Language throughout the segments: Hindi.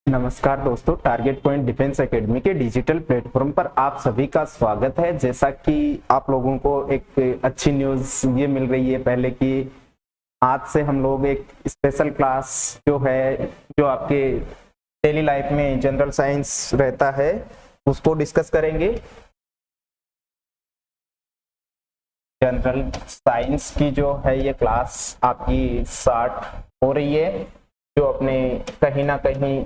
नमस्कार दोस्तों, टारगेट पॉइंट डिफेंस एकेडमी के डिजिटल प्लेटफॉर्म पर आप सभी का स्वागत है। जैसा कि आप लोगों को एक अच्छी न्यूज़ ये मिल रही है पहले कि आज से हम लोग एक स्पेशल क्लास जो आपके डेली लाइफ में जनरल साइंस रहता है उसको डिस्कस करेंगे। जनरल साइंस की जो है ये क्लास आपकी स्टार्ट हो रही है, जो अपने कहीं ना कहीं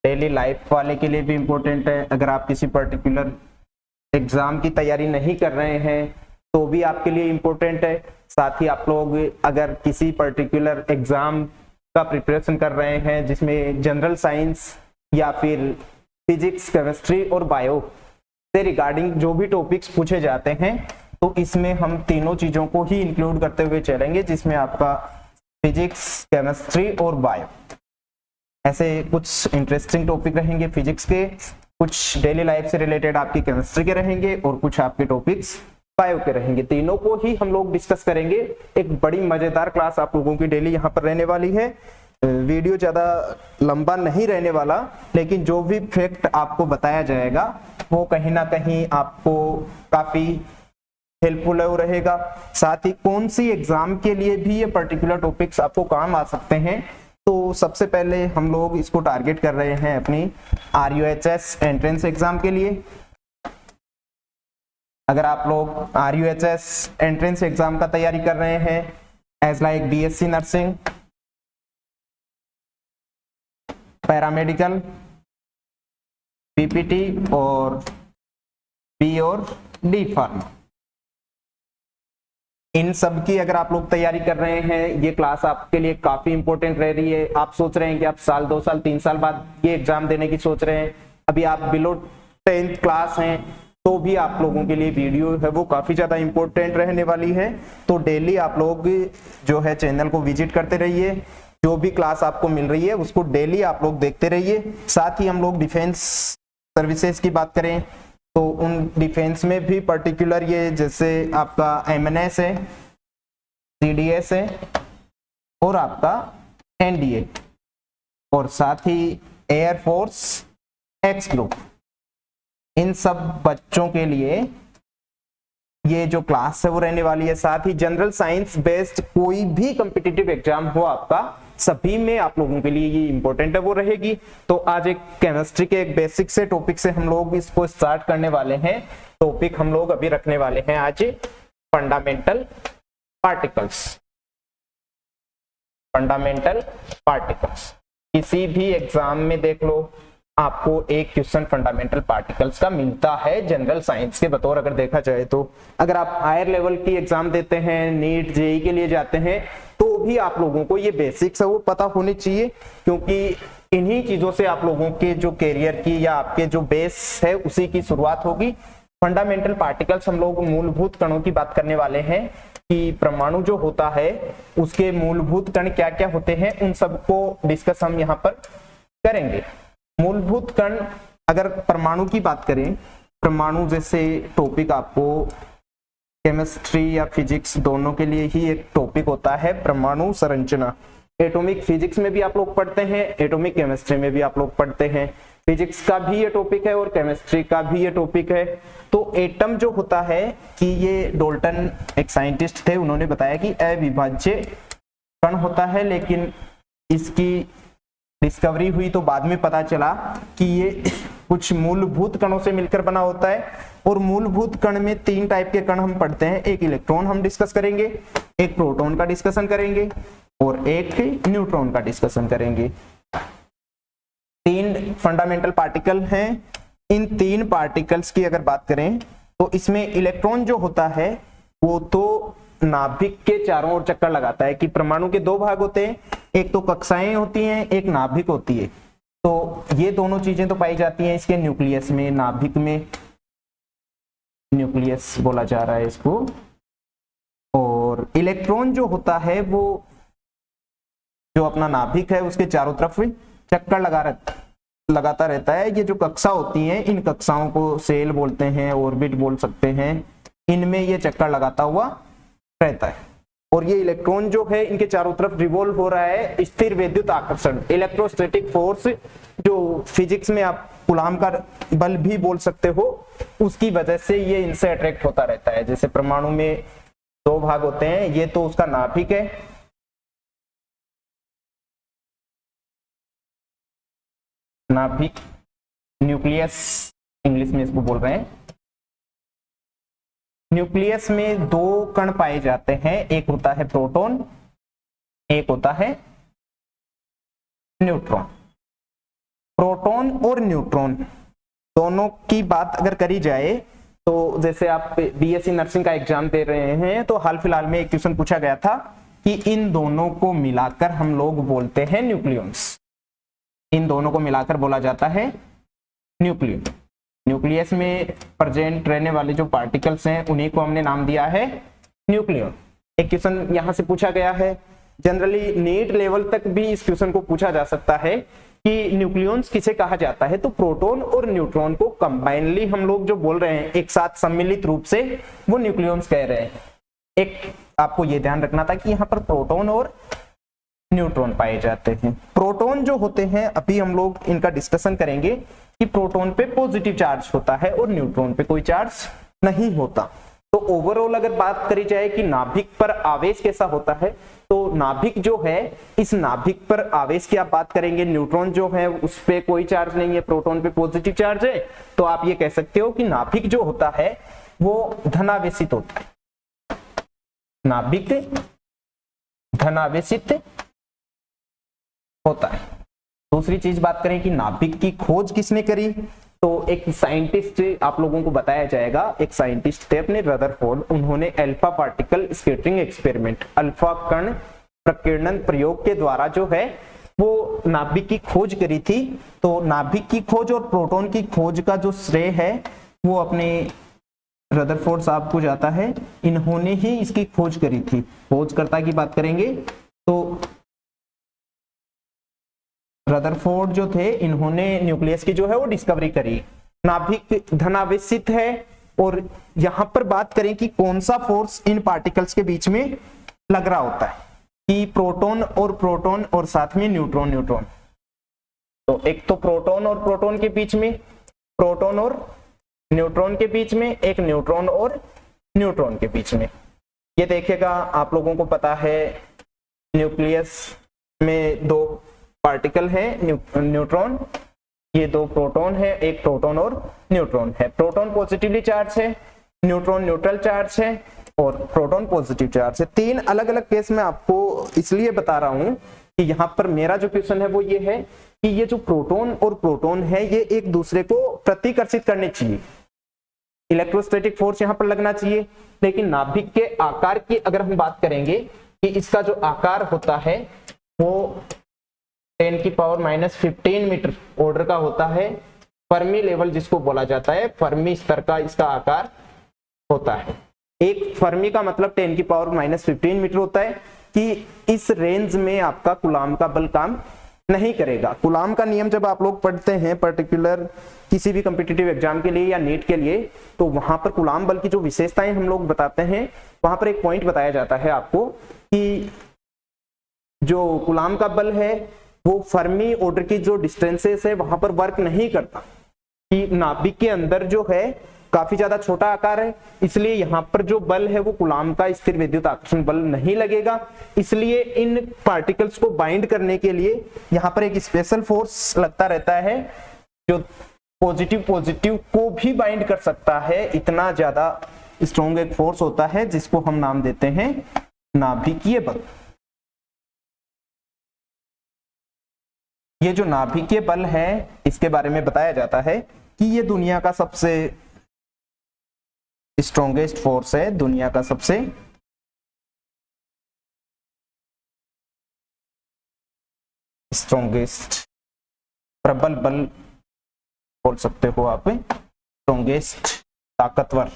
डेली लाइफ वाले के लिए भी इम्पोर्टेंट है। अगर आप किसी पर्टिकुलर एग्जाम की तैयारी नहीं कर रहे हैं तो भी आपके लिए इम्पोर्टेंट है। साथ ही आप लोग अगर किसी पर्टिकुलर एग्जाम का प्रिपरेशन कर रहे हैं जिसमें जनरल साइंस या फिर फिजिक्स, केमिस्ट्री और बायो से रिगार्डिंग जो भी टॉपिक्स पूछे जाते हैं, तो इसमें हम तीनों चीजों को ही इंक्लूड करते हुए चलेंगे, जिसमें आपका फिजिक्स, केमिस्ट्री और बायो ऐसे कुछ इंटरेस्टिंग टॉपिक रहेंगे फिजिक्स के, कुछ डेली लाइफ से रिलेटेड आपकी केमिस्ट्री के रहेंगे और कुछ आपके टॉपिक्स बायो के रहेंगे। तीनों को ही हम लोग डिस्कस करेंगे। एक बड़ी मजेदार क्लास आप लोगों की डेली यहाँ पर रहने वाली है। वीडियो ज्यादा लंबा नहीं रहने वाला, लेकिन जो भी फैक्ट आपको बताया जाएगा वो कहीं ना कहीं आपको काफी हेल्पफुल रहेगा। साथ ही कौन सी एग्जाम के लिए भी ये पर्टिकुलर टॉपिक्स आपको काम आ सकते हैं। तो सबसे पहले हम लोग इसको टारगेट कर रहे हैं अपनी RUHS एंट्रेंस एग्जाम के लिए। अगर आप लोग RUHS एंट्रेंस एग्जाम का तैयारी कर रहे हैं as like BSc nursing, paramedical, PPT और B और D फार्मा, इन सब की अगर आप लोग तैयारी कर रहे हैं, ये क्लास आपके लिए काफी इंपॉर्टेंट रह रही है। आप सोच रहे हैं कि आप साल, 2 साल, 3 साल बाद ये एग्जाम देने की सोच रहे हैं, अभी आप बिलो 10th क्लास हैं, तो भी आप लोगों के लिए वीडियो है वो काफी ज्यादा इंपॉर्टेंट रहने वाली है। तो डेली आप लोग जो है चैनल को विजिट करते रहिए, जो भी क्लास आपको मिल रही है उसको डेली आप लोग देखते रहिए। साथ ही हम लोग डिफेंस सर्विसेज की बात करें तो उन डिफेंस में भी पर्टिकुलर ये जैसे आपका MNS है, CDS है और आपका NDA, और साथ ही एयरफोर्स X ग्रुप, इन सब बच्चों के लिए ये जो क्लास है वो रहने वाली है। साथ ही जनरल साइंस बेस्ड कोई भी कॉम्पिटिटिव एग्जाम हो आपका, सभी में आप लोगों के लिए ये इंपॉर्टेंट है वो रहेगी। तो आज एक केमिस्ट्री के एक बेसिक से टॉपिक से हम लोग इसको स्टार्ट करने वाले हैं। टॉपिक हम लोग अभी रखने वाले हैं आज फंडामेंटल पार्टिकल्स। फंडामेंटल पार्टिकल्स किसी भी एग्जाम में देख लो, आपको एक क्वेश्चन फंडामेंटल पार्टिकल्स का मिलता है जनरल साइंस के बतौर। अगर देखा जाए तो अगर आप हायर लेवल की एग्जाम देते हैं, नीट, JEE के लिए जाते हैं, तो भी आप लोगों को ये बेसिक्स है वो पता होने चाहिए, क्योंकि इन्हीं चीजों से आप लोगों के जो कैरियर की या आपके जो बेस है उसी की शुरुआत होगी। फंडामेंटल पार्टिकल्स हम लोग मूलभूत कणों की बात करने वाले हैं कि परमाणु जो होता है उसके मूलभूत कण क्या क्या होते हैं, उन सबको डिस्कस हम यहाँ पर करेंगे। मूलभूत कण, अगर परमाणु की बात करें, परमाणु जैसे टॉपिक आपको केमिस्ट्री या फिजिक्स दोनों के लिए ही एक टॉपिक होता है परमाणु संरचना। एटॉमिक फिजिक्स में भी आप लोग पढ़ते हैं, एटॉमिक केमिस्ट्री में भी आप लोग पढ़ते हैं। फिजिक्स का भी ये टॉपिक है और केमिस्ट्री का भी ये टॉपिक है। तो एटम जो होता है कि ये डाल्टन एक साइंटिस्ट थे, उन्होंने बताया कि अविभाज्य कण होता है, लेकिन इसकी डिस्कवरी हुई तो बाद में पता चला कि ये कुछ मूलभूत कणों से मिलकर बना होता है। और मूलभूत कण में 3 टाइप के कण हम पढ़ते हैं, एक इलेक्ट्रॉन हम डिस्कस करेंगे, एक प्रोटॉन का डिस्कशन करेंगे और एक न्यूट्रॉन का डिस्कशन करेंगे। 3 फंडामेंटल पार्टिकल हैं। इन 3 पार्टिकल्स की अगर बात करें तो इसमें इलेक्ट्रॉन जो होता है वो तो नाभिक के चारों ओर चक्कर लगाता है। कि परमाणु के 2 भाग होते हैं, एक तो कक्षाएं होती हैं, एक नाभिक होती है। तो ये दोनों चीजें तो पाई जाती हैं इसके न्यूक्लियस में, नाभिक में, न्यूक्लियस बोला जा रहा है इसको। और इलेक्ट्रॉन जो होता है वो जो अपना नाभिक है उसके चारों तरफ चक्कर लगाता रहता है। ये जो कक्षा होती हैं, इन कक्षाओं को सेल बोलते हैं, ऑर्बिट बोल सकते हैं, इनमें ये चक्कर लगाता हुआ रहता है। और ये इलेक्ट्रॉन जो है इनके चारों तरफ रिवॉल्व हो रहा है। स्थिर विद्युत आकर्षण, इलेक्ट्रोस्टैटिक फोर्स, जो फिजिक्स में आप कूलाम का बल भी बोल सकते हो, उसकी वजह से ये इनसे अट्रैक्ट होता रहता है। जैसे परमाणु में 2 भाग होते हैं, ये तो उसका नाभिक है, नाभिक, न्यूक्लियस इंग्लिश में इसको बोल रहे हैं। न्यूक्लियस में 2 कण पाए जाते हैं, एक होता है प्रोटॉन, एक होता है न्यूट्रॉन। प्रोटॉन और न्यूट्रॉन दोनों की बात अगर करी जाए तो जैसे आप बीएससी नर्सिंग का एग्जाम दे रहे हैं तो हाल फिलहाल में एक क्वेश्चन पूछा गया था कि इन दोनों को मिलाकर हम लोग बोलते हैं न्यूक्लियॉन्स। इन दोनों को मिलाकर बोला जाता है न्यूक्लियन। न्यूक्लियस में प्रेजेंट रहने वाले जो पार्टिकल्स हैं उन्हीं को हमने नाम दिया है न्यूक्लियन। एक क्वेश्चन यहां से पूछा गया है, जनरली नीट लेवल तक भी इस क्वेश्चन को पूछा जा सकता है कि न्यूक्लियॉन्स किसे कहा जाता है। तो प्रोटॉन और न्यूट्रॉन को कंबाइनली हम लोग जो बोल रहे हैं, एक साथ सम्मिलित रूप से, वो न्यूक्लियॉन्स कह रहे हैं। एक आपको ये ध्यान रखना था कि यहाँ पर प्रोटॉन और न्यूट्रॉन पाए जाते हैं। प्रोटॉन जो होते हैं, अभी हम लोग इनका डिस्कशन करेंगे कि प्रोटॉन पे पॉजिटिव चार्ज होता है और न्यूट्रॉन पे कोई चार्ज नहीं होता। तो ओवरऑल अगर बात करी जाए कि नाभिक पर आवेश कैसा होता है, तो नाभिक जो है, इस नाभिक पर आवेश की आप बात करेंगे, न्यूट्रॉन जो है उस पे कोई चार्ज नहीं है, प्रोटॉन पे पॉजिटिव चार्ज है, तो आप ये कह सकते हो कि नाभिक जो होता है वो धनावेशित होता है। नाभिक धनावेशित होता है। दूसरी चीज बात करें कि नाभिक की खोज किसने करी, तो एक साइंटिस्ट आप लोगों को बताया जाएगा। एक साइंटिस्ट थे अपने रदरफोर्ड, उन्होंने alpha particle scattering experiment, alpha कण प्रकीर्णन प्रयोग के द्वारा जो है वो नाभिक की खोज करी थी। तो नाभिक की खोज और प्रोटॉन की खोज का जो श्रेय है वो अपने रदरफोर्ड साहब को जाता है। इन्होंने ही इसकी खोज करी थी। खोजकर्ता की बात करेंगे तो रदरफोर्ड जो थे, इन्होंने न्यूक्लियस की जो है वो डिस्कवरी करी। नाभिक धनावेशित है और यहां पर बात करें कि कौन सा फोर्स इन पार्टिकल्स के बीच में लग रहा होता है, कि प्रोटॉन और साथ में न्यूट्रॉन। तो एक तो प्रोटॉन और प्रोटॉन के बीच में, प्रोटॉन और न्यूट्रॉन के बीच में, एक न्यूट्रॉन और न्यूट्रॉन के बीच में। ये देखिएगा, आप लोगों को पता है न्यूक्लियस में 2 पार्टिकल है न्यूट्रॉन, ये 2 प्रोटॉन है, एक प्रोटॉन और न्यूट्रॉन है। प्रोटॉन पॉजिटिवली चार्ज है, न्यूट्रॉन न्यूट्रल चार्ज है और प्रोटॉन पॉजिटिव चार्ज है। 3 अलग अलग केस में आपको इसलिए बता रहा हूं कि यहाँ पर मेरा जो क्वेश्चन है वो ये है कि ये जो प्रोटॉन और प्रोटॉन है ये एक दूसरे को प्रतिकर्षित करने चाहिए, इलेक्ट्रोस्टैटिक फोर्स यहाँ पर लगना चाहिए। लेकिन नाभिक के आकार की अगर हम बात करेंगे कि इसका जो आकार होता है वो 10⁻⁻15 मीटर ऑर्डर का होता है। फर्मी लेवल जिसको बोला जाता है, फर्मी स्तर का इसका आकार होता है। एक फर्मी का मतलब 10⁻⁻15 मीटर होता है कि इस रेंज में आपका कूलाम का बल काम नहीं करेगा। कूलाम का नियम जब आप लोग पढ़ते हैं पर्टिकुलर किसी भी कॉम्पिटिटिव एग्जाम के लिए या नीट के लिए, तो वहां पर कूलाम बल की जो विशेषताएं हम लोग बताते हैं, वहां पर एक पॉइंट बताया जाता है आपको कि जो कूलाम का बल है वो फर्मी ऑर्डर की जो डिस्टेंसेस है वहां पर वर्क नहीं करता, कि नाभिक के अंदर जो है काफी ज्यादा छोटा आकार है, इसलिए यहाँ पर जो बल है वो कूलाम का स्थिर विद्युत आकर्षण बल नहीं लगेगा। इसलिए इन पार्टिकल्स को बाइंड करने के लिए यहाँ पर एक स्पेशल फोर्स लगता रहता है जो पॉजिटिव को भी बाइंड कर सकता है। इतना ज्यादा स्ट्रॉन्ग एक फोर्स होता है जिसको हम नाम देते हैं नाभिकीय बल। ये जो नाभिकीय बल है इसके बारे में बताया जाता है कि ये दुनिया का सबसे स्ट्रॉन्गेस्ट फोर्स है, दुनिया का सबसे स्ट्रॉन्गेस्ट प्रबल बल बोल सकते हो आप, स्ट्रॉन्गेस्ट ताकतवर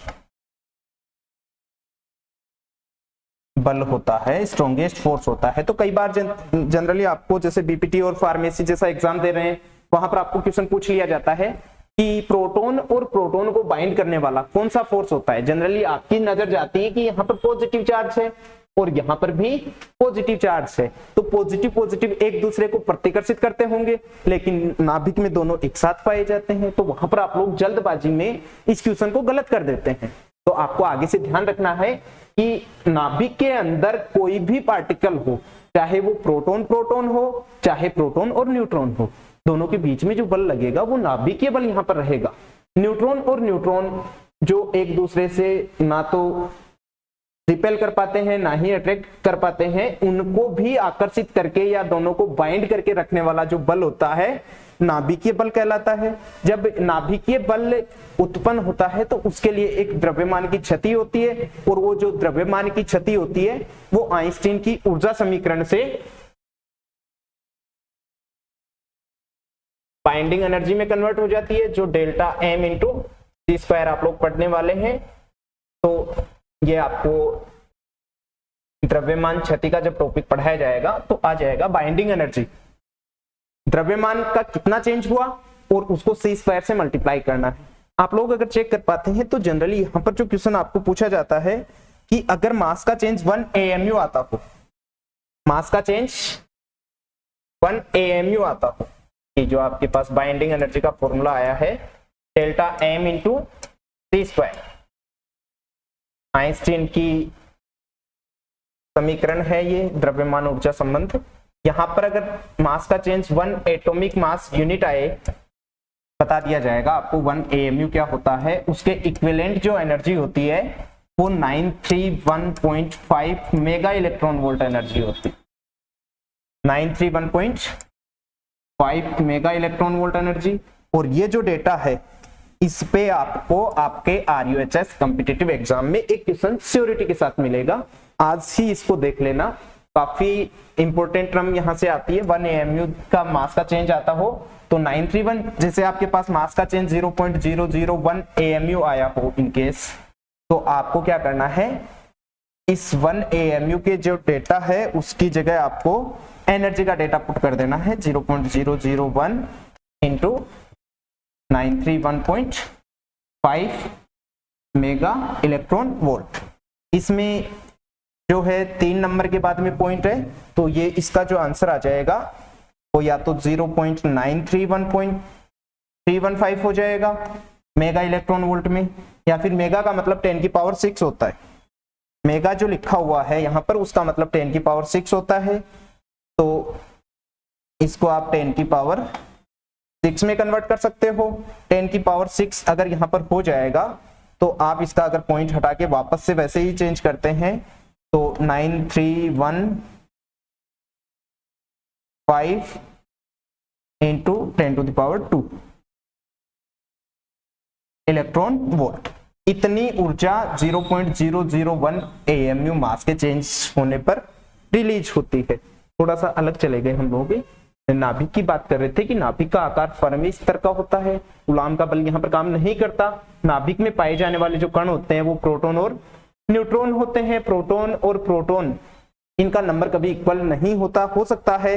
बल होता है, स्ट्रॉन्गेस्ट फोर्स होता है। तो कई बार जनरली आपको जैसे बीपीटी और फार्मेसी जैसा एग्जाम दे रहे हैं वहां पर आपको क्वेश्चन पूछ लिया जाता है कि प्रोटॉन और प्रोटॉन को बाइंड करने वाला कौन सा फोर्स होता है। जनरली आपकी नजर जाती है कि यहाँ पर पॉजिटिव चार्ज है, और यहाँ पर भी पॉजिटिव चार्ज है, तो पॉजिटिव पॉजिटिव एक दूसरे को प्रतिकर्षित करते होंगे, लेकिन नाभिक में दोनों एक साथ पाए जाते हैं, तो वहां पर आप लोग जल्दबाजी में इस क्वेश्चन को गलत कर देते हैं। तो आपको आगे से ध्यान रखना है कि नाभिक के अंदर कोई भी पार्टिकल हो, चाहे वो प्रोटॉन प्रोटॉन हो, चाहे प्रोटॉन और न्यूट्रॉन हो, दोनों के बीच में जो बल लगेगा वो नाभिकीय बल यहाँ पर रहेगा। न्यूट्रॉन और न्यूट्रॉन जो एक दूसरे से ना तो रिपेल कर पाते हैं ना ही अट्रैक्ट कर पाते हैं, उनको भी आकर्षित करके या दोनों को बाइंड करके रखने वाला जो बल होता है नाभिकीय बल कहलाता है। जब नाभिकीय बल उत्पन्न होता है तो उसके लिए एक द्रव्यमान की क्षति होती है, और वो जो द्रव्यमान की क्षति होती है वो आइंस्टीन की ऊर्जा समीकरण से बाइंडिंग एनर्जी में कन्वर्ट हो जाती है, जो डेल्टा एम इंटू सी स्क्वायर आप लोग पढ़ने वाले हैं। तो ये आपको द्रव्यमान क्षति का जब टॉपिक पढ़ाया जाएगा तो आ जाएगा बाइंडिंग एनर्जी। द्रव्यमान का कितना चेंज हुआ और उसको सी स्क्वायर से मल्टीप्लाई करना है। आप लोग अगर चेक कर पाते हैं तो जनरली यहां पर जो क्वेश्चन आपको पूछा जाता है कि अगर मास का चेंज 1 AMU आता हो, मास का चेंज 1 AMU आता हो, कि जो आपके पास बाइंडिंग एनर्जी का फॉर्मूला आया है डेल्टा एम इंटू सी स्क्वायर, आइंस्टीन की समीकरण है ये द्रव्यमान ऊर्जा संबंध। यहां पर अगर मास का चेंज 1 एटॉमिक मास यूनिट आए, बता दिया जाएगा आपको 1 AMU क्या होता है, उसके इक्विवेलेंट जो एनर्जी होती है वो 931.5 मेगा इलेक्ट्रॉन वोल्ट एनर्जी होती है। 931.5 मेगा इलेक्ट्रॉन वोल्ट एनर्जी। और ये जो डेटा है इस पे आपको आपके RUHS कॉम्पिटिटिव एग्जाम में एक क्वेश्चन श्योरिटी के साथ मिलेगा। आज ही इसको देख लेना, काफी इंपॉर्टेंट टर्म यहां से आती है। 1 AMU का मास का चेंज आता हो तो 931, जैसे आपके पास मास का चेंज 0.001 AMU आया हो इन केस, तो आपको क्या करना है, इस 1 AMU के जो डेटा है उसकी जगह आपको एनर्जी का डेटा पुट कर देना है 0.001 इंटू 931.5 मेगा इलेक्ट्रॉन वोल्ट। इसमें जो है 3 नंबर के बाद में पॉइंट है, तो ये इसका जो आंसर आ जाएगा वो या तो 0.931.315 हो जाएगा मेगा इलेक्ट्रॉन वोल्ट में, या फिर मेगा का मतलब 10 की पावर 6 होता है। मेगा जो लिखा हुआ है यहाँ पर उसका मतलब 10 की पावर 6 होता है, तो इसको आप 10 की पावर 6 में कन्वर्ट कर सकते हो। 10 की पावर 6 अगर यहाँ पर हो जाएगा तो आप इसका अगर पॉइंट हटा के वापस से वैसे ही चेंज करते हैं तो 931.5 into 10 to the power 2 electron volt. इतनी ऊर्जा 0.001 AMU मास के चेंज होने पर रिलीज होती है। थोड़ा सा अलग चले गए हम लोग, नाभिक की बात कर रहे थे कि नाभिक का आकार फर्मी स्तर का होता है, कूलॉम का बल यहाँ पर काम नहीं करता। नाभिक में पाए जाने वाले जो कण होते हैं वो प्रोटॉन और न्यूट्रॉन होते हैं। प्रोटॉन और प्रोटॉन इनका नंबर कभी इक्वल नहीं होता। हो सकता है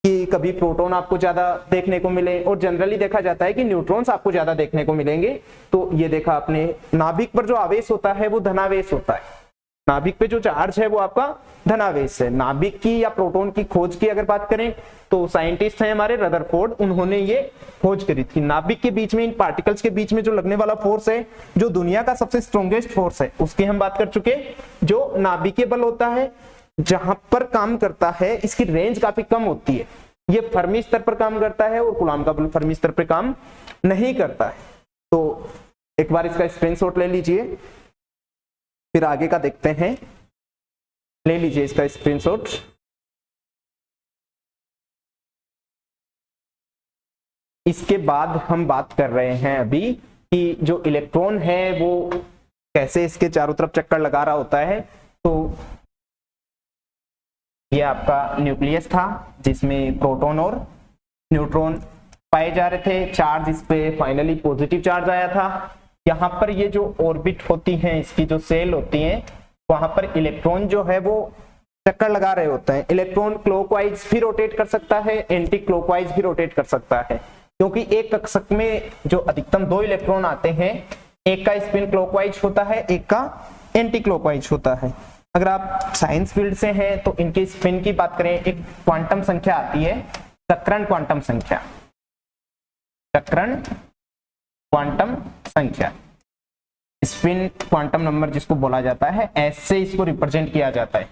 कि कभी प्रोटॉन आपको ज्यादा देखने को मिले और जनरली देखा जाता है कि न्यूट्रॉन्स आपको ज्यादा देखने को मिलेंगे। तो ये देखा आपने, नाभिक पर जो आवेश होता है वो धनावेश होता है। नाभिक पे जो चार्ज है वो आपका धनावेश है। नाभिक की या प्रोटॉन की खोज की अगर बात करें तो साइंटिस्ट हैं हमारे रदरफोर्ड, उन्होंने ये खोज करी थी। नाभिक के बीच में, इन पार्टिकल्स के बीच में जो लगने वाला फोर्स है, जो दुनिया का सबसे स्ट्रॉन्गेस्ट फोर्स है, उसकी हम बात कर चुके। जो नाभिकीय बल होता है जहां पर काम करता है, इसकी रेंज काफी कम होती है। ये फर्मी स्तर पर काम करता है और कूलॉम का बल फर्मी स्तर पर काम नहीं करता है। तो एक बार इसका स्क्रीनशॉट ले लीजिए, फिर आगे का देखते हैं। ले लीजिए इसका स्क्रीनशॉट। इसके बाद हम बात कर रहे हैं अभी कि जो इलेक्ट्रॉन है वो कैसे इसके चारों तरफ चक्कर लगा रहा होता है। तो ये आपका न्यूक्लियस था जिसमें प्रोटॉन और न्यूट्रॉन पाए जा रहे थे। चार्ज इस पे फाइनली पॉजिटिव चार्ज आया था। यहाँ पर ये जो ऑर्बिट होती हैं, इसकी जो सेल होती हैं, वहां पर इलेक्ट्रॉन जो है वो चक्कर लगा रहे होते हैं। इलेक्ट्रॉन क्लॉकवाइज भी रोटेट कर सकता है, एंटी क्लॉकवाइज भी रोटेट कर सकता है, क्योंकि एक कक्षक में जो अधिकतम 2 इलेक्ट्रॉन आते हैं, एक का स्पिन क्लॉकवाइज होता है, एक का एंटी क्लॉकवाइज होता है। अगर आप साइंस फील्ड से हैं तो इनके स्पिन की बात करें, एक क्वांटम संख्या आती है चक्रण क्वांटम संख्या, चक्रण क्वांटम संख्या, स्पिन क्वांटम नंबर जिसको बोला जाता है, एस से इसको रिप्रेजेंट किया जाता है।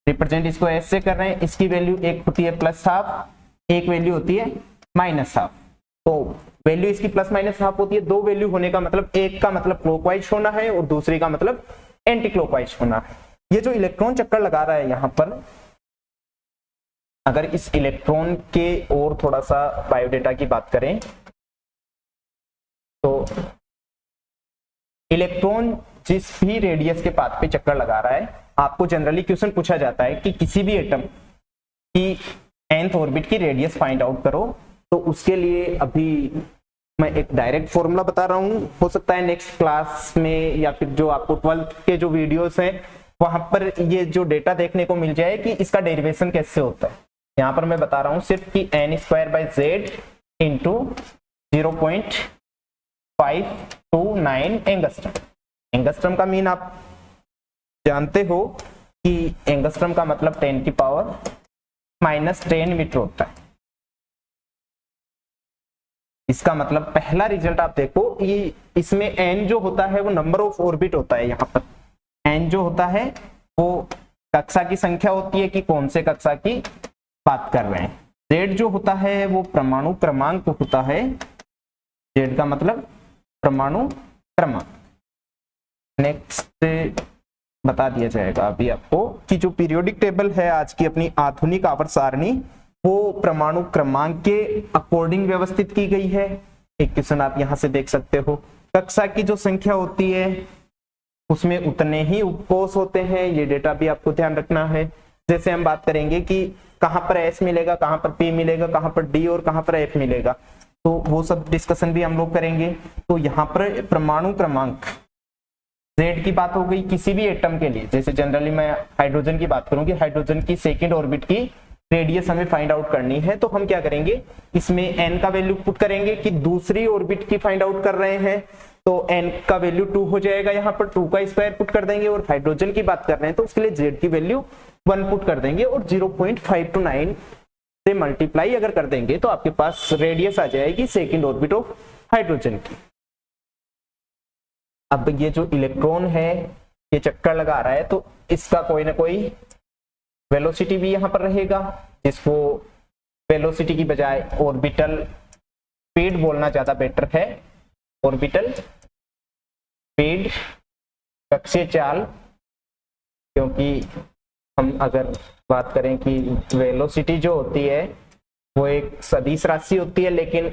रिप्रेजेंट इसको एस से कर रहे हैं। इसकी वैल्यू एक होती है +½ एक वैल्यू होती है -½ तो वैल्यू इसकी +- होती है। दो वैल्यू होने का मतलब एक का मतलब क्लॉकवाइज होना है और दूसरे का मतलब एंटी क्लॉकवाइज होना है। ये जो इलेक्ट्रॉन चक्कर लगा रहा है यहाँ पर, अगर इस इलेक्ट्रॉन के और थोड़ा सा बायोडेटा की बात करें तो इलेक्ट्रॉन जिस भी रेडियस के पाथ पे चक्कर लगा रहा है, आपको जनरली क्वेश्चन पूछा जाता है कि किसी भी एटम की nth ऑर्बिट की रेडियस फाइंड आउट करो। तो उसके लिए अभी मैं एक डायरेक्ट फॉर्मूला बता रहा हूं, हो सकता है नेक्स्ट क्लास में या फिर जो आपको 12th के जो वीडियोस हैं वहां पर ये जो डेटा देखने को मिल जाए कि इसका डेरिवेशन कैसे होता है। यहाँ पर मैं बता रहा हूं सिर्फ कि n² / z into 0.529 angstrom. Angstrom का मीन आप जानते हो कि एंगस्ट्रम का मतलब 10⁻⁻10 मीटर होता है। इसका मतलब पहला रिजल्ट आप देखो, ये इसमें n जो होता है वो नंबर ऑफ ऑर्बिट होता है। यहाँ पर n जो होता है वो कक्षा की संख्या होती है कि कौन से कक्षा की बात कर रहे हैं। z जो होता है वो परमाणु क्रमांक होता है। z का मतलब परमाणु क्रमांक। नेक्स्ट बता दिया जाएगा अभी आपको कि जो पीरियोडिक टेबल है आज की अपनी आधुनिक आवर्त सारणी, वो परमाणु क्रमांक के अकॉर्डिंग व्यवस्थित की गई है। एक क्वेश्चन आप यहां से देख सकते हो। कक्षा की जो संख्या होती है उसमें उतने ही उपकोष होते हैं, ये डेटा भी आपको ध्यान रखना है। जैसे हम बात करेंगे कि कहां पर S मिलेगा, कहां पर P मिलेगा, कहां पर D और कहां पर F मिलेगा, तो वो सब डिस्कशन भी हम लोग करेंगे। तो यहाँ पर परमाणु क्रमांक Z की बात हो गई किसी भी एटम के लिए। जैसे जनरली मैं हाइड्रोजन की बात करूं कि हाइड्रोजन की सेकेंड ऑर्बिट की रेडियस हमें फाइंड आउट करनी है, तो हम क्या करेंगे, इसमें n का वैल्यू पुट करेंगे कि दूसरी ऑर्बिट की फाइंड आउट कर रहे हैं तो n का वैल्यू 2 हो जाएगा। यहाँ पर 2 का स्क्वायर पुट कर देंगे। और हाइड्रोजन की बात कर रहे हैं तो उसके लिए z की वैल्यू 1 पुट कर देंगे और 0.529 से मल्टीप्लाई अगर कर देंगे तो आपके पास रेडियस आ जाएगी सेकेंड ऑर्बिट ऑफ हाइड्रोजन की। अब ये जो इलेक्ट्रॉन है ये चक्कर लगा रहा है तो इसका कोई ना कोई वेलोसिटी भी यहाँ पर रहेगा, जिसको वेलोसिटी की बजाय ऑर्बिटल स्पीड बोलना ज्यादा बेटर है। ऑर्बिटल स्पीड, कक्षीय चाल, क्योंकि हम अगर बात करें कि वेलोसिटी जो होती है वो एक सदिश राशि होती है, लेकिन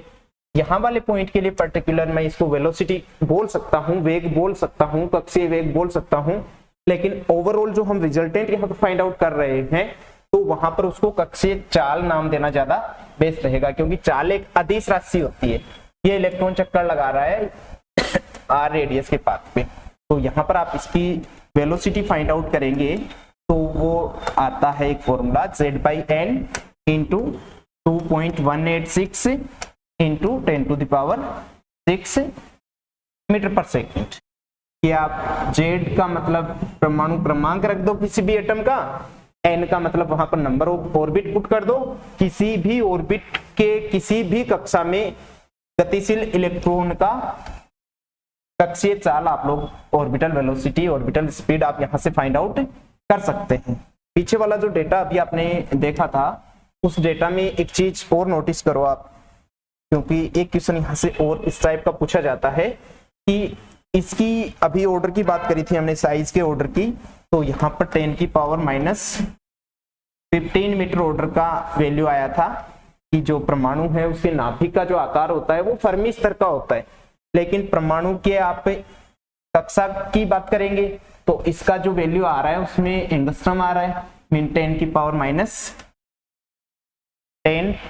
यहाँ वाले पॉइंट के लिए पर्टिकुलर मैं इसको वेलोसिटी बोल सकता हूँ, वेग बोल सकता हूँ, कक्षीय वेग बोल सकता हूँ, लेकिन ओवरऑल जो हम रिजल्टेंट यहाँ पर फाइंड आउट कर रहे हैं तो वहां पर उसको कक्षीय चाल नाम देना ज्यादा बेस्ट रहेगा, क्योंकि चाल एक अदिश राशि होती है। ये इलेक्ट्रॉन चक्कर लगा रहा है r रेडियस के पाथ पे, तो यहाँ पर आप इसकी वेलोसिटी फाइंड आउट करेंगे तो वो आता है एक formula z/n into 2.186 into 10⁻⁶ metre per second. कि आप z का मतलब परमाणु क्रमांक रख दो किसी भी एटम का, n का मतलब वहां पर नंबर ऑफ ऑर्बिट पुट कर दो। किसी भी ऑर्बिट के किसी भी कक्षा में गतिशील इलेक्ट्रॉन का कक्षीय चाल आप लोग ऑर्बिटल वेलोसिटी, ऑर्बिटल स्पीड आप यहां से फाइंड आउट कर सकते हैं। पीछे वाला जो डेटा अभी आपने देखा था उस डेटा में एक चीज और नोटिस करो आप, क्योंकि एक क्वेश्चन यहां से और इस टाइप का पूछा जाता है कि इसकी अभी ऑर्डर की बात करी थी हमने, साइज के ऑर्डर की, तो यहाँ पर 10⁻⁻15 मीटर ऑर्डर का वैल्यू आया था कि जो परमाणु है उसके नाभिक का जो आकार होता है वो फर्मी स्तर का होता है। लेकिन परमाणु के आप कक्षा की बात करेंगे तो इसका जो वैल्यू आ रहा है उसमें एंगस्ट्रम आ रहा है, मीन 10⁻⁻10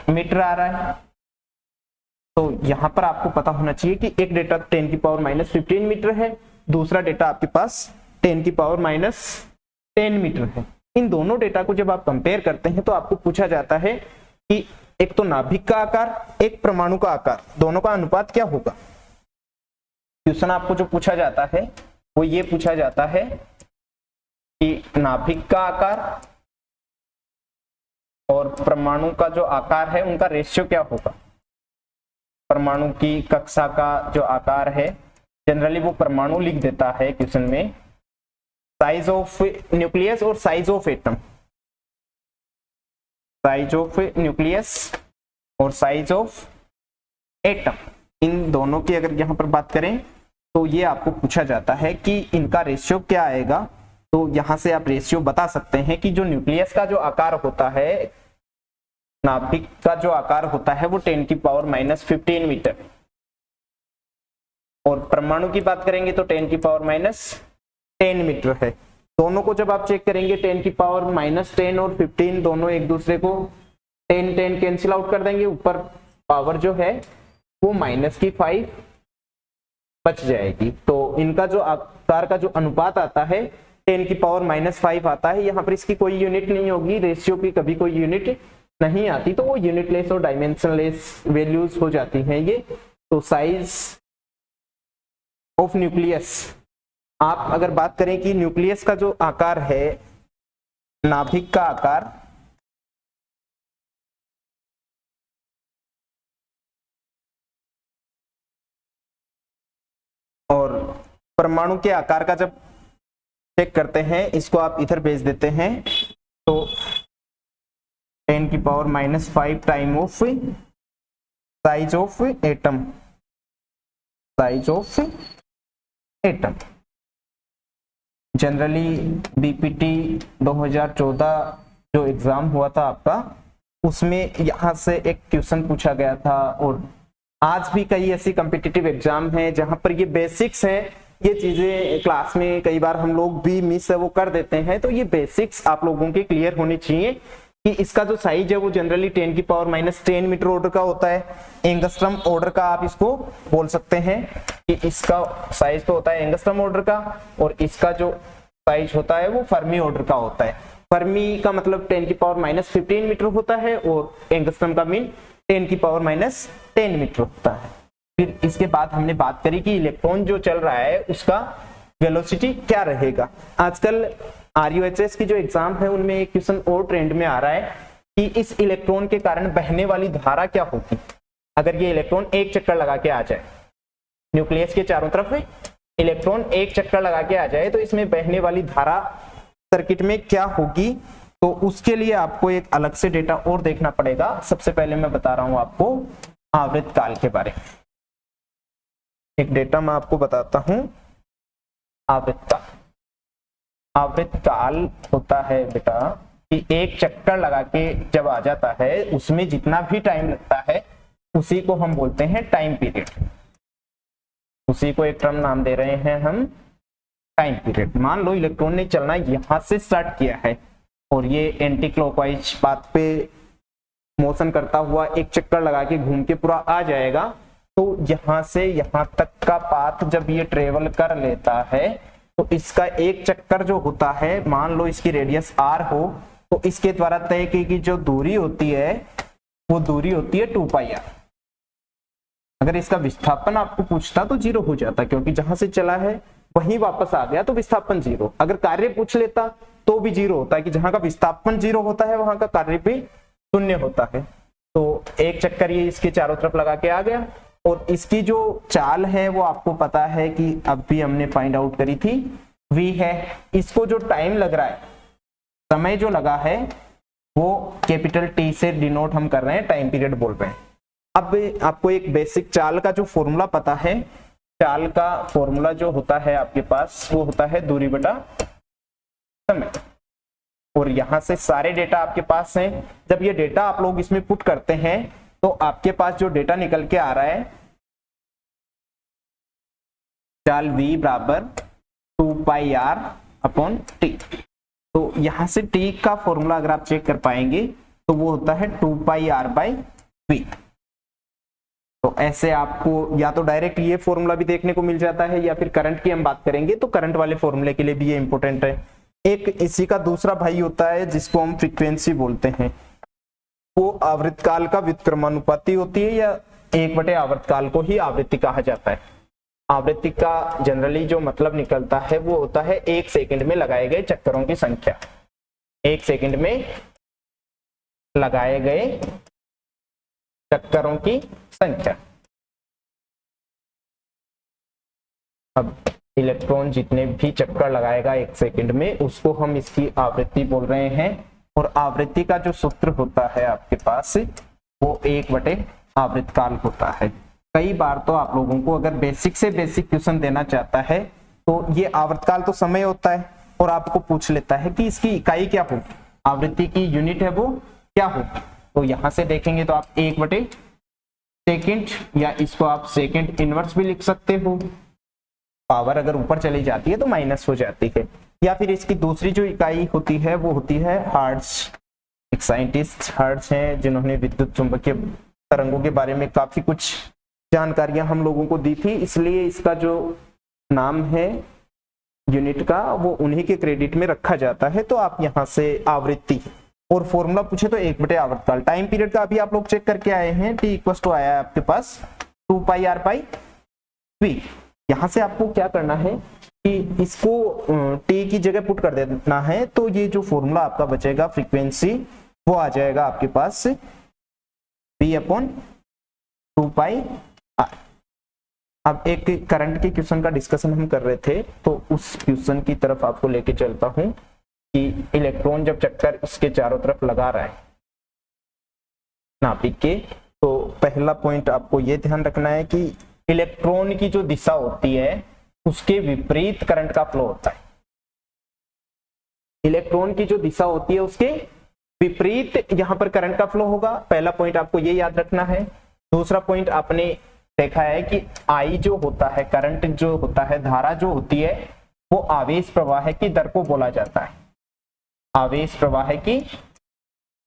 मीटर आ रहा है। तो यहां पर आपको पता होना चाहिए कि एक डेटा 10⁻⁻15 मीटर है, दूसरा डेटा आपके पास 10⁻⁻10 मीटर है। इन दोनों डेटा को जब आप कंपेयर करते हैं तो आपको पूछा जाता है कि एक तो नाभिक का आकार, एक परमाणु का आकार, दोनों का अनुपात क्या होगा। क्वेश्चन आपको जो पूछा जाता है वो ये पूछा जाता है कि नाभिक का आकार और परमाणु का जो आकार है उनका रेशियो क्या होगा। परमाणु की कक्षा का जो आकार है, जनरली वो परमाणु लिख देता है क्वेश्चन में, साइज ऑफ न्यूक्लियस और size of atom, size of nucleus और साइज ऑफ एटम, इन दोनों की अगर यहां पर बात करें तो ये आपको पूछा जाता है कि इनका रेशियो क्या आएगा। तो यहां से आप रेशियो बता सकते हैं कि जो न्यूक्लियस का जो आकार होता है, नाभिक का जो आकार होता है वो 10⁻⁻15 मीटर, और परमाणु की बात करेंगे तो 10⁻⁻10 मीटर है। दोनों को जब आप चेक करेंगे 10⁻10 और 15 दोनों एक दूसरे को 10 कैंसिल आउट कर देंगे, ऊपर पावर जो है वो -5 बच जाएगी। तो इनका जो आकार का जो अनुपात आता है 10⁻⁻5 आता है। यहाँ पर इसकी कोई यूनिट नहीं होगी, रेशियो की कभी कोई यूनिट नहीं आती, तो वो यूनिटलेस और डायमेंशनलेस वैल्यूज हो जाती हैं ये। तो साइज ऑफ न्यूक्लियस, आप अगर बात करें कि न्यूक्लियस का जो आकार है, नाभिक का आकार, और परमाणु के आकार का जब चेक करते हैं, इसको आप इधर भेज देते हैं तो 10⁻⁻5 time of size of atom, size of atom. Generally BPT 2014 जो एग्जाम हुआ था आपका, उसमें यहां से एक क्वेश्चन पूछा गया था, और आज भी कई ऐसी कॉम्पिटिटिव एग्जाम हैं जहां पर ये बेसिक्स है, ये चीजें क्लास में कई बार हम लोग भी मिस है वो कर देते हैं। तो ये बेसिक्स आप लोगों के क्लियर होनी चाहिए कि इसका जो साइज है वो जनरली 10⁻10 मीटर ऑर्डर का होता है, एंगस्ट्रम ऑर्डर का आप इसको बोल सकते हैं कि इसका साइज तो होता है एंगस्ट्रम ऑर्डर का, और इसका जो साइज होता है वो फर्मी ऑर्डर का होता है। फर्मी का मतलब 10⁻15 मीटर होता है, और एंगस्ट्रम का मीन 10⁻10 मीटर होता है। फिर इसके बाद हमने बात करी कि इलेक्ट्रॉन जो चल रहा है उसका वेलोसिटी क्या रहेगा। आजकल RUHS की जो एग्जाम है उनमें एक क्वेश्चन और ट्रेंड में आ रहा है कि इस इलेक्ट्रॉन के कारण बहने वाली धारा क्या होगी। अगर ये इलेक्ट्रॉन एक चक्कर लगा के आ जाए, न्यूक्लियस के चारों तरफ इलेक्ट्रॉन एक चक्कर लगा के आ जाए, तो इसमें बहने वाली धारा सर्किट में क्या होगी। तो उसके लिए आपको एक अलग से डेटा और देखना पड़ेगा। सबसे पहले मैं बता रहा हूं आपको आवृत काल के बारे में। एक डेटा मैं आपको बताता हूं, आवृत काल। आवृत काल होता है बेटा कि एक चक्कर लगा के जब आ जाता है, उसमें जितना भी टाइम लगता है उसी को हम बोलते हैं टाइम पीरियड। उसी को एक टर्म नाम दे रहे हैं हम, टाइम पीरियड। मान लो इलेक्ट्रॉन ने चलना यहां से स्टार्ट किया है और ये एंटी क्लॉकवाइज पाथ पे मोशन करता हुआ एक चक्कर लगा के घूम के पूरा आ जाएगा। तो यहां से यहां तक का पाथ जब ये ट्रेवल कर लेता है, तो इसका एक चक्कर जो होता है, मान लो इसकी रेडियस r हो, तो इसके द्वारा तय की जो दूरी होती है वो दूरी होती है 2πr। अगर इसका विस्थापन आपको पूछता तो 0 हो जाता, क्योंकि जहां से चला है वहीं वापस आ गया तो विस्थापन 0। अगर कार्य पूछ लेता तो भी 0 होता है, कि जहां का विस्थापन 0 होता है वहां का कार्य भी 0 होता है। तो एक चक्कर ये इसके चारों तरफ लगा के आ गया, और इसकी जो चाल है वो आपको पता है कि अब भी हमने फाइंड आउट करी थी, v है। इसको जो टाइम लग रहा है, समय जो लगा है, वो कैपिटल T से डिनोट हम कर रहे हैं, टाइम पीरियड बोल रहे हैं। अब आपको एक बेसिक चाल का जो फॉर्मूला पता है, चाल का फॉर्मूला जो होता है आपके पास वो होता है दूरी बटा समय। और यहां से सारे डेटा आपके पास हैं। जब ये डेटा आप लोग इसमें पुट करते हैं तो आपके पास जो डेटा निकल के आ रहा है, चाल v बराबर 2πr/t। तो यहां से t का फॉर्मूला अगर आप चेक कर पाएंगे तो वो होता है 2πr/v। तो ऐसे आपको या तो डायरेक्ट ये फॉर्मूला भी देखने को मिल जाता है, या फिर करंट की हम बात करेंगे तो करंट वाले फॉर्मूले के लिए भी ये इंपॉर्टेंट है। एक इसी का दूसरा भाई होता है जिसको हम फ्रीक्वेंसी बोलते हैं, वो आवृतकाल का व्युत्क्रमानुपाती होती है, या 1/आवर्तकाल को ही आवृत्ति कहा जाता है। आवृत्ति का जनरली जो मतलब निकलता है वो होता है 1 सेकंड में लगाए गए चक्करों की संख्या। 1 सेकंड में लगाए गए चक्करों की संख्या। अब इलेक्ट्रॉन जितने भी चक्कर लगाएगा 1 सेकंड में उसको हम इसकी आवृत्ति बोल रहे हैं। और आवृत्ति का जो सूत्र होता है आपके पास वो 1/आवृत्तकाल होता है। कई बार तो आप लोगों को अगर बेसिक से बेसिक क्वेश्चन देना चाहता है तो ये आवर्तकाल तो समय होता है और आपको पूछ लेता है कि इसकी इकाई क्या होगी, आवृत्ति की यूनिट है वो क्या होगी। तो यहां से देखेंगे तो आप 1/सेकंड या इसको आप सेकंड इनवर्स भी लिख सकते हो। पावर अगर ऊपर चली जाती है तो माइनस हो जाती है। या फिर इसकी दूसरी जो इकाई होती है वो होती है हर्ट्ज। एक साइंटिस्ट हर्ट्ज हैं जिन्होंने विद्युत चुंबकीय तरंगों के बारे में काफी कुछ जानकारियां हम लोगों को दी थी, इसलिए इसका जो नाम है यूनिट का वो उन्हीं के क्रेडिट में रखा जाता है। तो आप यहां से आवृत्ति और फॉर्मूला पूछे तो 1/आवर्तकाल। टाइम पीरियड का अभी आप लोग चेक करके आए हैं, t = आया है आपके पास 2πr/v। यहां से आपको क्या करना है कि इसको t की जगह पुट कर देना है, तो ये जो फॉर्मूला आपका बचेगा फ्रीक्वेंसी वो आ जाएगा आपके पास v/2πr। अब एक करंट के क्वेश्चन का डिस्कशन हम कर रहे थे तो उस क्वेश्चन की तरफ आपको लेके चलता हूं कि इलेक्ट्रॉन जब चक्कर इसके चारों तरफ लगा रहा है नाभिक के, तो पहला पॉइंट आपको ये ध्यान रखना है कि इलेक्ट्रॉन की जो दिशा होती है उसके विपरीत करंट का फ्लो होता है। इलेक्ट्रॉन की जो दिशा होती है उसके विपरीत यहां पर करंट का फ्लो होगा। पहला पॉइंट आपको ये याद रखना है। दूसरा पॉइंट आपने देखा है कि आई जो होता है, करंट जो होता है, धारा जो होती है वो आवेश प्रवाह की दर को बोला जाता है। आवेश प्रवाह की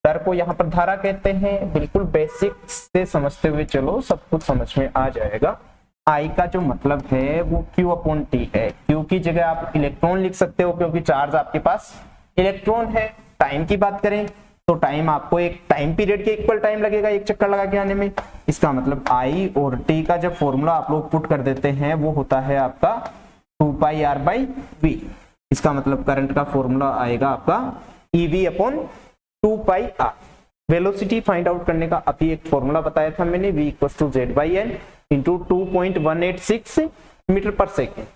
दर को यहाँ पर धारा कहते हैं। बिल्कुल बेसिक से समझते हुए चलो, सब कुछ समझ में आ जाएगा। आई का जो मतलब है वो Q/T है। Q की जगह आप इलेक्ट्रॉन लिख सकते हो क्योंकि चार्ज आपके पास इलेक्ट्रॉन है। टाइम की बात करें तो टाइम आपको एक टाइम पीरियड के इक्वल टाइम लगेगा एक चक्कर लगा के आने में। इसका मतलब I और T का जब फॉर्मूला आप लोग पुट कर देते हैं वो होता है आपका 2πr/v। इसका मतलब करंट का फॉर्मूला आएगा आपका EV/2πr। वेलोसिटी फाइंड आउट करने का अभी एक फॉर्मूला बताया था मैंने, v = z/n × 2.186 metre per second,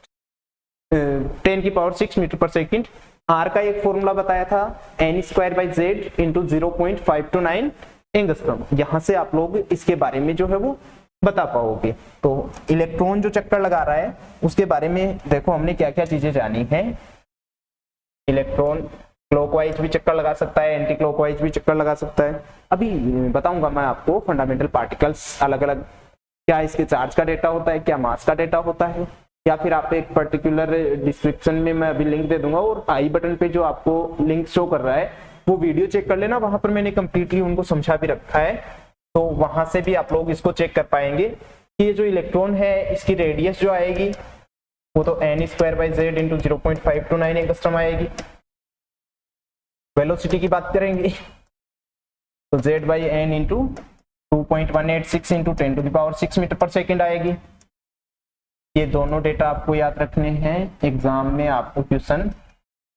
10⁶ metre per second. R का एक फॉर्मूला बताया था n²/z × 0.529 एंगस्ट्रॉम। यहां से आप लोग इसके बारे में जो है वो बता पाओगे। तो इलेक्ट्रॉन जो चक्कर लगा रहा है उसके बारे में देखो हमने क्या क्या चीजें जानी है। इलेक्ट्रॉन क्लॉकवाइज भी चक्कर लगा सकता है, एंटी क्लॉकवाइज भी चक्कर लगा सकता है। अभी बताऊंगा मैं आपको फंडामेंटल पार्टिकल्स अलग अलग क्या इसके चार्ज का डेटा होता है, क्या मास का डेटा होता है, या फिर आप एक पर्टिकुलर डिस्क्रिप्शन में मैं अभी लिंक दे दूंगा और आई बटन पे जो आपको लिंक शो कर रहा है वो वीडियो चेक कर लेना, वहां पर मैंने कंप्लीटली उनको समझा भी रखा है। तो वहां से भी आप लोग इसको चेक कर पाएंगे कि ये जो इलेक्ट्रॉन है इसकी रेडियस जो आएगी वो तो n²/z × 0.529 एंगस्ट्रॉम आएगी। वेलोसिटी की बात करेंगे तो z/n × 2.186 × 10⁶ मीटर पर सेकेंड आएगी। ये दोनों डेटा आपको याद रखने हैं। एग्जाम में आपको क्वेश्चन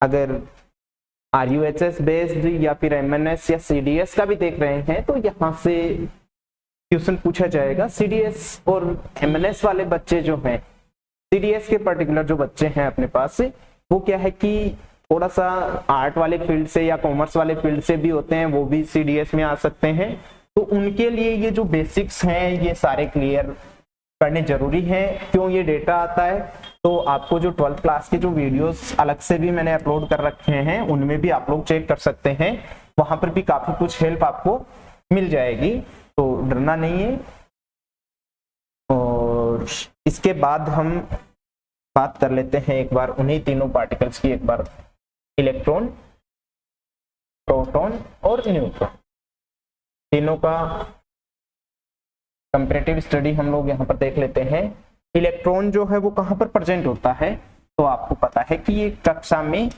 अगर RUHS बेस्ड या फिर MNS या CDS का भी देख रहे हैं तो यहाँ से क्वेश्चन पूछा जाएगा। CDS और MNS वाले बच्चे जो हैं, CDS के पर्टिकुलर जो बच्चे हैं अपने पास से, वो क्या है कि थोड़ा सा आर्ट वाले फील्ड से या कॉमर्स वाले फील्ड से भी होते हैं, वो भी CDS में आ सकते हैं। तो उनके लिए ये जो बेसिक्स हैं ये सारे क्लियर करने जरूरी है। क्यों ये डेटा आता है तो आपको जो 12th क्लास के जो वीडियोस अलग से भी मैंने अपलोड कर रखे हैं उनमें भी आप लोग चेक कर सकते हैं, वहां पर भी काफी कुछ हेल्प आपको मिल जाएगी, तो डरना नहीं है। और इसके बाद हम बात कर लेते हैं एक बार उन्हीं तीनों पार्टिकल्स की, एक बार इलेक्ट्रॉन, प्रोटॉन और न्यूट्रॉन, तीनों का कंपैरेटिव स्टडी हम लोग यहाँ पर देख लेते हैं। इलेक्ट्रॉन जो है वो कहाँ पर प्रेजेंट होता है तो आपको पता है कि ये कक्षा में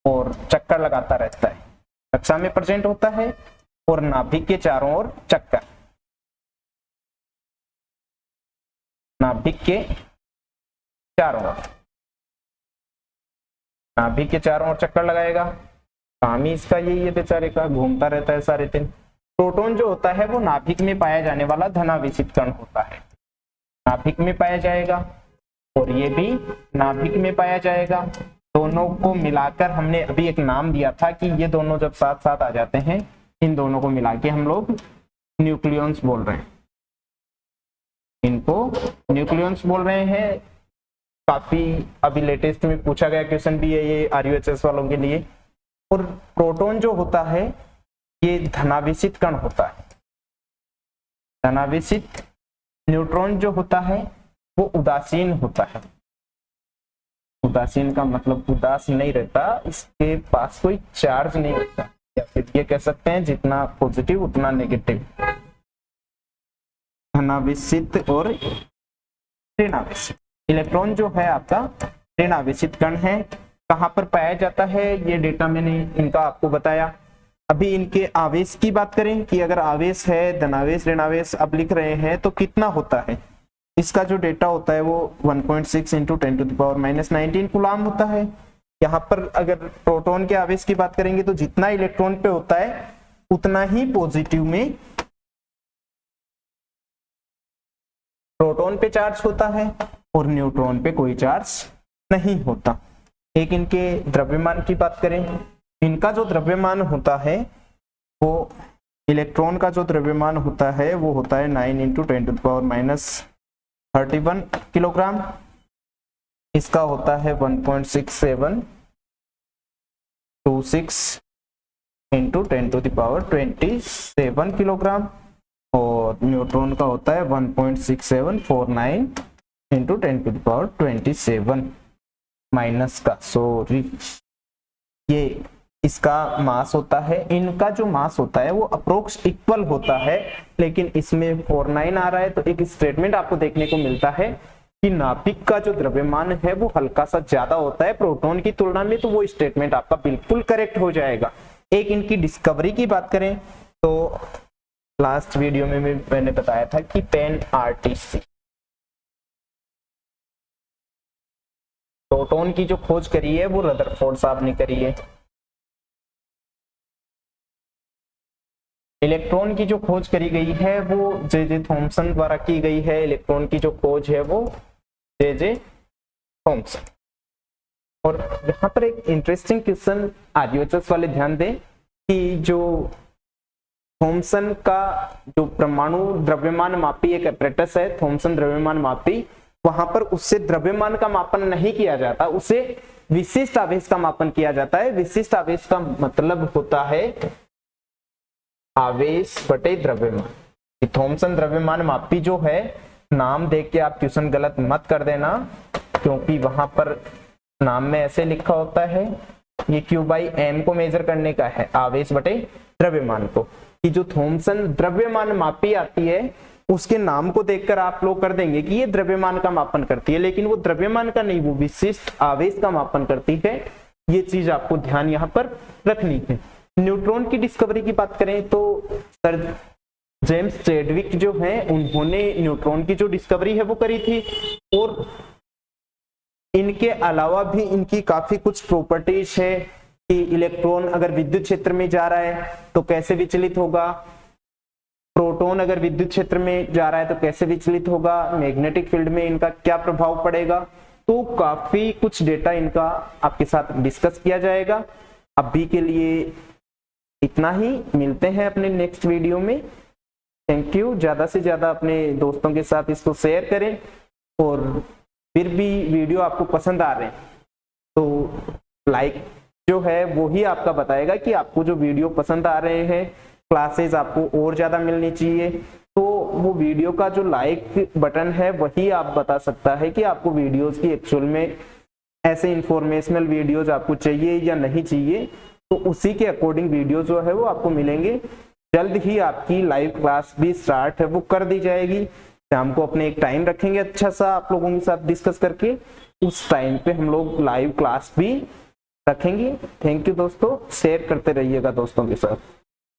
और चक्कर लगाता रहता है, कक्षा में प्रेजेंट होता है और नाभिक के चारों ओर चक्कर, नाभिक के चारों ओर, नाभिक के चारों ओर चक्कर लगाएगा। काम ही इसका यही है बेचारे का, घूमता रहता है सारे दिन। प्रोटॉन जो होता है वो नाभिक में पाया जाने वाला धनावेशित कण होता है, नाभिक में पाया जाएगा, और ये भी नाभिक में पाया जाएगा। दोनों को मिलाकर हमने अभी एक नाम दिया था कि ये दोनों जब साथ साथ आ जाते हैं, इन दोनों को मिला के हम लोग न्यूक्लियॉन्स बोल रहे हैं, इनको न्यूक्लियॉन्स बोल रहे हैं। काफी अभी लेटेस्ट में पूछा गया क्वेश्चन भी है ये RUHS वालों के लिए। और प्रोटॉन जो होता है ये धनावेशित कण होता है, धनावेशित। न्यूट्रॉन जो होता है वो उदासीन होता है। उदासीन का मतलब उदास नहीं रहता, इसके पास कोई चार्ज नहीं होता, या फिर ये कह सकते हैं जितना पॉजिटिव उतना नेगेटिव। धनावेशित और ऋणावेशित। इलेक्ट्रॉन जो है आपका ऋणावेशित कण है। कहां पर पाया जाता है ये डेटा मैंने इनका आपको बताया। अभी इनके आवेश की बात करें कि अगर आवेश है, धनावेश ऋणावेश अब लिख रहे हैं तो कितना होता है, इसका जो डेटा होता है वो 1.6 × 10⁻⁻19 कूलाम होता है। यहाँ पर अगर प्रोटॉन के आवेश की बात करेंगे तो जितना इलेक्ट्रॉन पे होता है उतना ही पॉजिटिव में प्रोटॉन पे चार्ज होता है, और न्यूट्रॉन पे कोई चार्ज नहीं होता। एक इनके द्रव्यमान की बात करें, इनका जो द्रव्यमान होता है वो इलेक्ट्रॉन का जो द्रव्यमान होता है वो होता है 9 × 10⁻31 किलोग्राम। इसका होता है 1.6726 × 10⁻27 किलोग्राम, और न्यूट्रॉन का होता है 1.6749 × 10⁻27 माइनस का, सॉरी ये इसका मास होता है। इनका जो मास होता है वो अप्रोक्स इक्वल होता है, लेकिन इसमें 49 आ रहा है, तो एक स्टेटमेंट आपको देखने को मिलता है कि नाभिक का जो द्रव्यमान है वो हल्का सा ज्यादा होता है प्रोटॉन की तुलना में, तो वो स्टेटमेंट आपका बिल्कुल करेक्ट हो जाएगा। एक इनकी डिस्कवरी की बात करें तो लास्ट वीडियो में मैंने बताया था कि पेन RTC, प्रोटॉन की जो खोज करी है वो रदरफोर्ड साहब ने करी है। इलेक्ट्रॉन की जो खोज करी गई है वो J.J. थॉमसन द्वारा की गई है। इलेक्ट्रॉन की जो खोज है वो J.J. थॉमसन। और यहाँ पर एक इंटरेस्टिंग क्वेश्चन RUHS वाले ध्यान दें कि जो थॉमसन का जो परमाणु द्रव्यमान मापी एक एपरेटस है, थॉमसन द्रव्यमान मापी, वहां पर उससे द्रव्यमान का मापन नहीं किया जाता, उसे विशिष्ट आवेश का मापन किया जाता है। विशिष्ट आवेश का मतलब होता है आवेश बटे द्रव्यमान। थॉमसन द्रव्यमान मापी जो है, नाम देख के आप क्वेश्चन गलत मत कर देना, क्योंकि वहां पर नाम में ऐसे लिखा होता है, ये Q/m को मेजर करने का है, आवेश बटे द्रव्यमान को। कि जो थॉमसन द्रव्यमान मापी आती है उसके नाम को देखकर आप लोग कर देंगे कि ये द्रव्यमान का मापन करती है, लेकिन वो द्रव्यमान का नहीं, वो विशिष्ट आवेश का मापन करती है। ये चीज आपको ध्यान यहाँ पर रखनी है। न्यूट्रॉन की डिस्कवरी की बात करें तो सर जेम्स चैडविक जो हैं उन्होंने न्यूट्रॉन की जो डिस्कवरी है वो करी थी, और इनके अलावा भी इनकी काफी कुछ प्रॉपर्टीज है कि इलेक्ट्रॉन अगर विद्युत क्षेत्र में जा रहा है तो कैसे विचलित होगा, प्रोटॉन अगर विद्युत क्षेत्र में जा रहा है तो कैसे विचलित होगा, मैग्नेटिक फील्ड में इनका क्या प्रभाव पड़ेगा। तो काफी कुछ डेटा इनका आपके साथ डिस्कस किया जाएगा। अभी के लिए इतना ही, मिलते हैं अपने नेक्स्ट वीडियो में। Thank you. ज्यादा से ज्यादा अपने दोस्तों के साथ इसको शेयर करें, और फिर भी वीडियो आपको पसंद आ रहे हैं तो लाइक जो है वो ही आपका बताएगा कि आपको जो वीडियो पसंद आ रहे हैं, क्लासेस आपको और ज्यादा मिलनी चाहिए, तो वो वीडियो का जो लाइक बटन है वही आप बता सकता है कि आपको वीडियोस की एक्चुअल में ऐसे इंफॉर्मेशनल वीडियोस आपको चाहिए या नहीं चाहिए। तो उसी के अकॉर्डिंग वीडियो जो है वो आपको मिलेंगे। जल्द ही आपकी लाइव क्लास भी स्टार्ट है वो कर दी जाएगी। शाम को अपने एक टाइम रखेंगे अच्छा सा आप लोगों के साथ डिस्कस करके, उस टाइम पे हम लोग लाइव क्लास भी रखेंगे। थैंक यू दोस्तों, शेयर करते रहिएगा दोस्तों के साथ।